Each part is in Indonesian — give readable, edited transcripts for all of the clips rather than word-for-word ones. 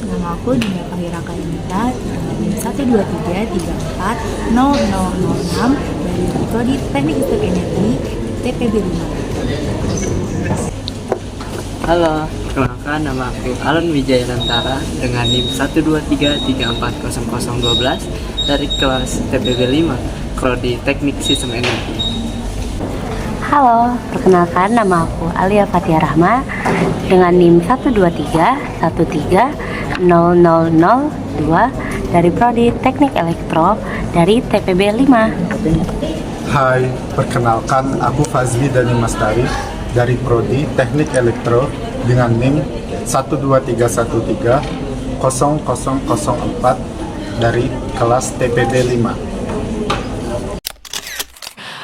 nama aku Dinda Fahira Kainita, NIM 123340006 dari Prodi Teknik Listrik Energi TPB 5. Halo, perkenalkan nama aku Alan Wijaya Nantara dengan NIM 123340012 dari kelas TPB 5, Prodi Teknik Sistem Energi. Halo, perkenalkan nama aku Alia Fatia Rahma dengan NIM 123130002 dari Prodi Teknik Elektro dari TPB 5. Hai, perkenalkan aku Fazli Dani Mastari dari Prodi Teknik Elektro dengan NIM 123130004 dari kelas TPB 5.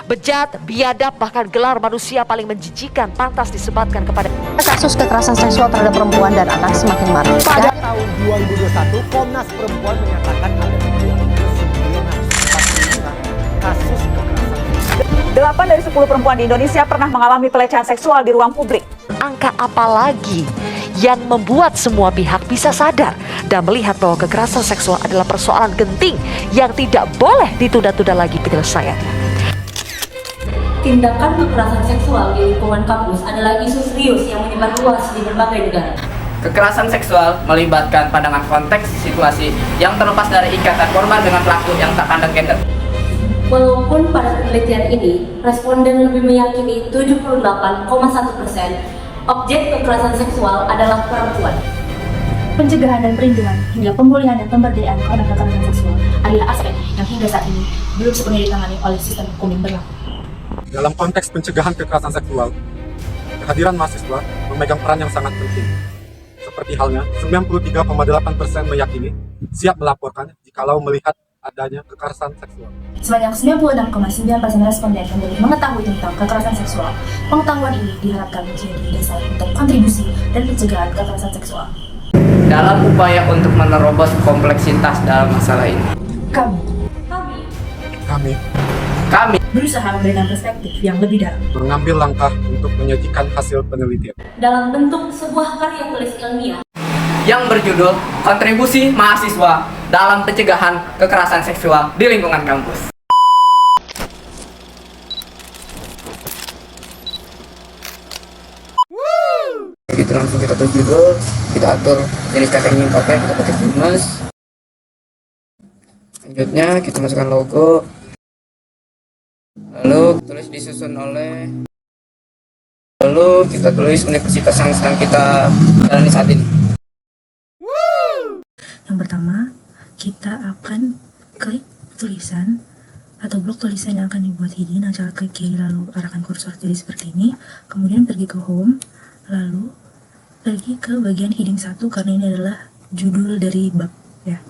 Bejat, biadab, bahkan gelar manusia paling menjijikan pantas disematkan kepada kasus kekerasan seksual terhadap perempuan dan anak semakin marak. Pada tahun 2021, Komnas Perempuan menyatakan ada 2.945 kasus kekerasan. 8 dari 10 perempuan di Indonesia pernah mengalami pelecehan seksual di ruang publik. angka apa lagi yang membuat semua pihak bisa sadar dan melihat bahwa kekerasan seksual adalah persoalan genting yang tidak boleh ditunda-tunda lagi penyelesaiannya. Tindakan kekerasan seksual di lingkungan kampus adalah isu serius yang menyebar luas di berbagai negara. Kekerasan seksual melibatkan pandangan konteks situasi yang terlepas dari ikatan korban dengan pelaku yang tak pandang gender. Walaupun pada penelitian ini, responden lebih meyakini 78,1% objek kekerasan seksual adalah perempuan. Pencegahan dan perlindungan hingga pemulihan dan pemberdayaan korban kekerasan seksual adalah aspek yang hingga saat ini belum sepenuhnya ditangani oleh sistem hukum yang berlaku. Dalam konteks pencegahan kekerasan seksual, kehadiran mahasiswa memegang peran yang sangat penting. Seperti halnya, 93,8% meyakini siap melaporkan jikalau melihat adanya kekerasan seksual. Sebanyak 96,9% responden memilih mengetahui tentang kekerasan seksual. Pengetahuan ini diharapkan menjadi dasar untuk kontribusi dan pencegahan kekerasan seksual. Dalam upaya untuk menerobos kompleksitas dalam masalah ini, kami Berusaha memberikan perspektif yang lebih dalam. mengambil langkah untuk menyajikan hasil penelitian Dalam bentuk sebuah karya tulis ilmiah yang berjudul Kontribusi Mahasiswa dalam Pencegahan Kekerasan Seksual di Lingkungan Kampus. Begitu langsung kita tulis judul, kita atur jenis kata yang ingin pakai, kita pakai plus. Selanjutnya kita masukkan logo. Lalu tulis disusun oleh. Lalu kita tulis universitas yang sedang kita jalani saat ini. Yang pertama, kita akan klik tulisan atau blok tulisan yang akan dibuat heading. Nah, cara klik kiri lalu arahkan kursor jadi seperti ini. Kemudian pergi ke home, lalu pergi ke bagian heading 1 karena ini adalah judul dari bab ya.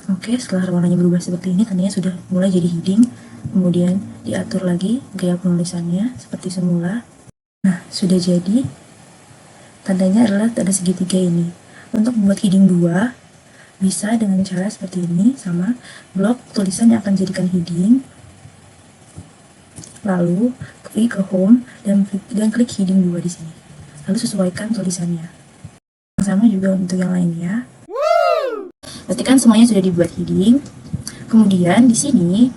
Oke, setelah warnanya berubah seperti ini, tandanya sudah mulai jadi heading. Kemudian diatur lagi gaya penulisannya seperti semula. Nah, sudah jadi. Tandanya adalah tanda segitiga ini. Untuk membuat heading 2 bisa dengan cara seperti ini, sama blok tulisan yang akan jadikan heading. Lalu klik ke home dan klik heading 2 di sini. Lalu sesuaikan tulisannya. Sama juga untuk yang lainnya. Pastikan semuanya sudah dibuat heading. Kemudian di sini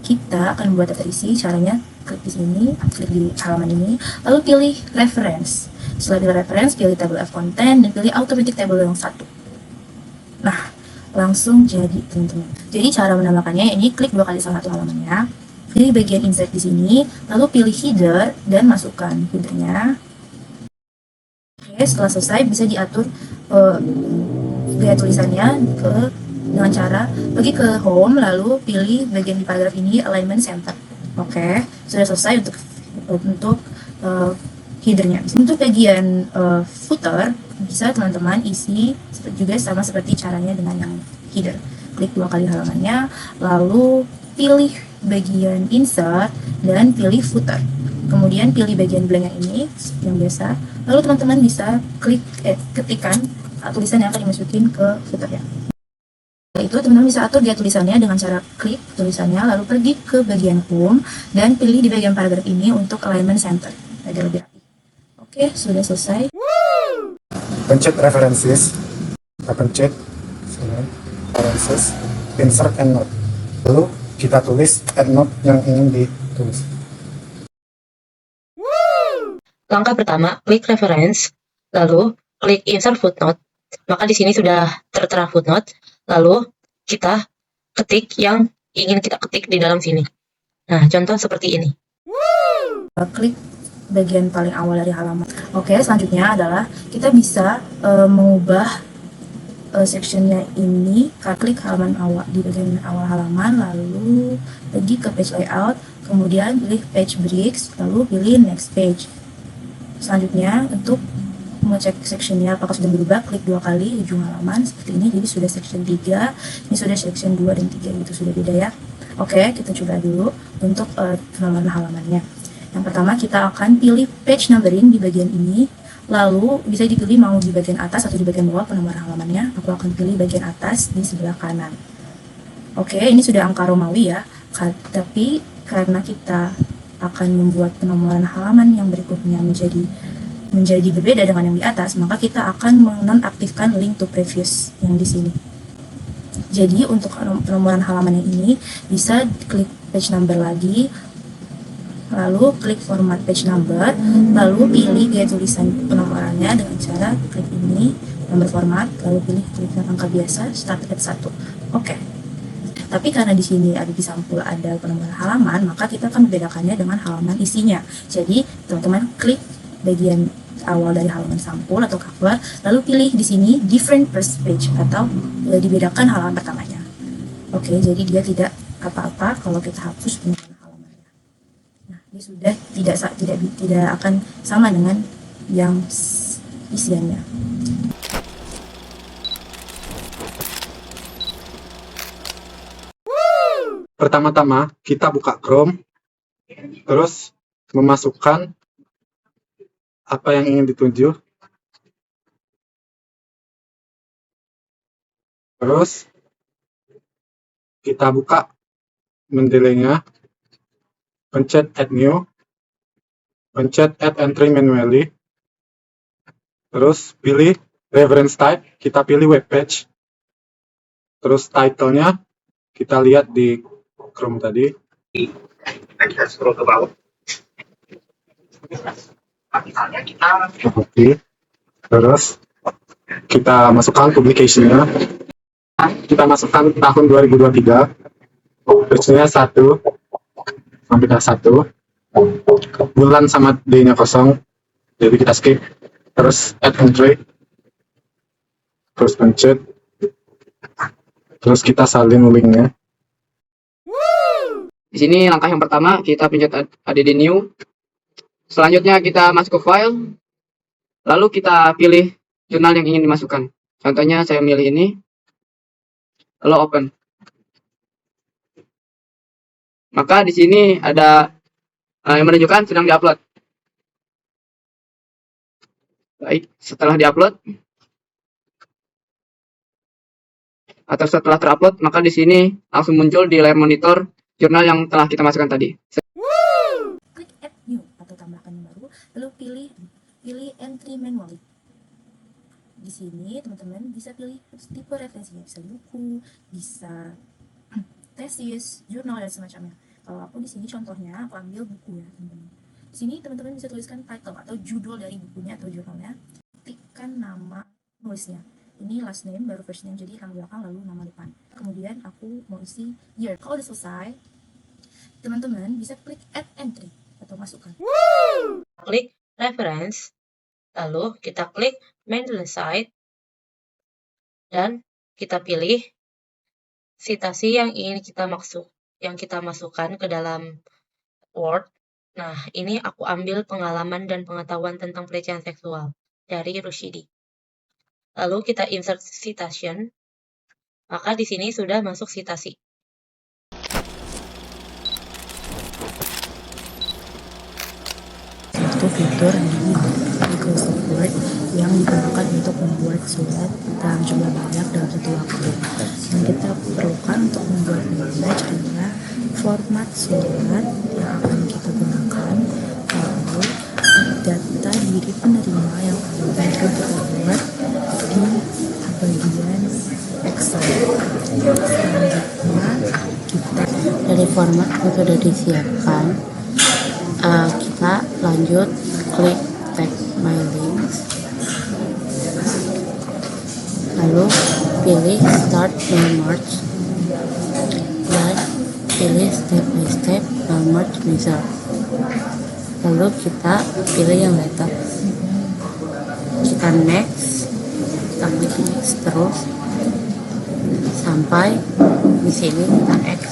kita akan membuat daftar isi. Caranya klik di sini, klik di halaman ini, lalu pilih reference. Setelah pilih reference, pilih table of content dan pilih automatic table yang 1. Nah, langsung jadi teman-teman. Jadi cara menambahkannya ini klik 2 kali salah satu halamannya. Pilih bagian insert di sini, lalu pilih header dan masukkan headernya. Oke, setelah selesai bisa diatur gaya tulisannya dengan cara pergi ke home lalu pilih bagian di paragraf ini alignment center. Oke, sudah selesai untuk headernya. Untuk bagian footer bisa teman-teman isi juga sama seperti caranya dengan yang header. Klik 2 kali halamannya, lalu pilih bagian insert dan pilih footer. Kemudian pilih bagian blank yang ini yang biasa. Lalu teman-teman bisa ketikkan tulisan yang akan dimasukin ke footernya. Setelah itu teman-teman bisa atur gaya tulisannya dengan cara klik tulisannya lalu pergi ke bagian home dan pilih di bagian paragraf ini untuk alignment center agar lebih rapi. Oke, sudah selesai. Pencet references, pencet references, insert endnote. Lalu kita tulis endnote yang ingin ditulis. Langkah pertama, klik reference, lalu klik insert footnote. Maka di sini sudah tertera footnote, lalu kita ketik yang ingin kita ketik di dalam sini. Nah, contoh seperti ini. Klik bagian paling awal dari halaman. Oke, selanjutnya adalah kita bisa mengubah sectionnya ini. Klik halaman awal di bagian awal halaman, lalu pergi ke page layout, kemudian pilih page breaks, lalu pilih next page. Selanjutnya untuk mengecek sectionnya apakah sudah berubah, klik 2 kali ujung halaman seperti ini. Jadi sudah section 3, ini sudah section 2 dan 3, itu sudah beda ya. Oke, kita coba dulu untuk penamaan halamannya. Yang pertama kita akan pilih page numbering di bagian ini, lalu bisa dipilih mau di bagian atas atau di bagian bawah penamaan halamannya. Aku akan pilih bagian atas di sebelah kanan. Oke, ini sudah angka Romawi ya, tapi karena kita akan membuat penomoran halaman yang berikutnya menjadi berbeda dengan yang di atas, maka kita akan menonaktifkan link to previous yang di sini. Jadi untuk penomoran halaman yang ini bisa klik page number lagi, lalu klik format page number, lalu pilih gaya tulisan penomorannya dengan cara klik ini, nomor format, lalu pilih klik angka biasa, start at 1. Oke. Tapi karena di sini ada di sampul ada penomoran halaman, maka kita akan membedakannya dengan halaman isinya. Jadi teman-teman klik bagian awal dari halaman sampul atau cover, lalu pilih di sini different first page atau dibedakan halaman pertamanya. Oke, jadi dia tidak apa-apa kalau kita hapus penomoran halamannya. Nah, ini sudah tidak akan sama dengan yang isiannya. Pertama-tama kita buka Chrome, terus memasukkan apa yang ingin dituju. Terus kita buka mendelenya, pencet add new, pencet add entry manually, terus pilih reference type, kita pilih web page, terus title-nya kita lihat di Chrome tadi. Kita scroll ke bawah. Oke. Terus kita masukkan publication-nya. Kita masukkan tahun 2023. Versinya 1 sampai 1. Bulan sama day-nya kosong. Jadi kita skip. Terus add entry. Terus pencet. Terus kita salin linknya. Di sini langkah yang pertama kita pencet add new. Selanjutnya kita masuk ke file. Lalu kita pilih jurnal yang ingin dimasukkan. Contohnya saya milih ini. Lalu open. Maka di sini ada yang menunjukkan sedang diupload. Baik, setelah diupload atau setelah terupload, maka di sini langsung muncul di layar monitor jurnal yang telah kita masukkan tadi. Klik add new atau tambahkan yang baru, lalu pilih entry manually. Di sini teman-teman bisa pilih tipe referensinya, bisa buku, bisa tesis, jurnal dan semacamnya. Kalau aku di sini contohnya aku ambil buku ya teman-teman. Di sini teman-teman bisa tuliskan title atau judul dari bukunya atau jurnalnya. Ketikkan nama nulisnya. Ini last name baru first name, jadi nama belakang lalu nama depan. Kemudian aku mau isi year. Kalau udah selesai, teman-teman bisa klik add entry atau masukkan. Klik reference, lalu kita klik main site, dan kita pilih citasi yang ingin kita masukkan ke dalam Word. Nah, ini aku ambil pengalaman dan pengetahuan tentang pelecehan seksual dari Rushidi. Lalu kita insert citation, maka di sini sudah masuk citasi. Itu fitur di Microsoft Word yang digunakan untuk membuat surat dalam jumlah banyak dalam satu waktu. Yang kita perlukan untuk membuat image adalah format surat yang akan kita gunakan, lalu data diri penerima yang akan kita buat di bagian format yang sudah disiapkan, kita lanjut klik tag my links, lalu pilih start mail merge dan pilih step by step mail merge wizard, lalu kita pilih yang letter, kita next, kita klik next terus sampai di sini kita X.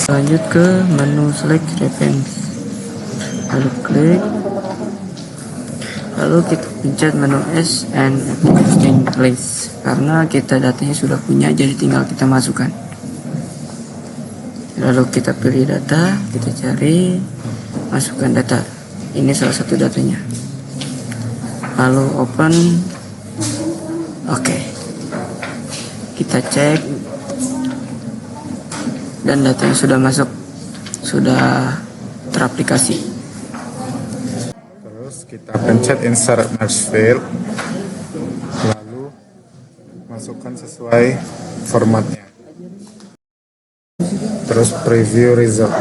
Lanjut ke menu select reference, lalu klik, lalu kita pencet menu S and exchange place. Karena kita datanya sudah punya, jadi tinggal kita masukkan. Lalu kita pilih data, kita cari, masukkan data. Ini salah satu datanya. Lalu open, oke. Kita cek dan datanya sudah masuk, sudah teraplikasi. Terus kita pencet insert merge field, lalu masukkan sesuai formatnya. Terus preview result.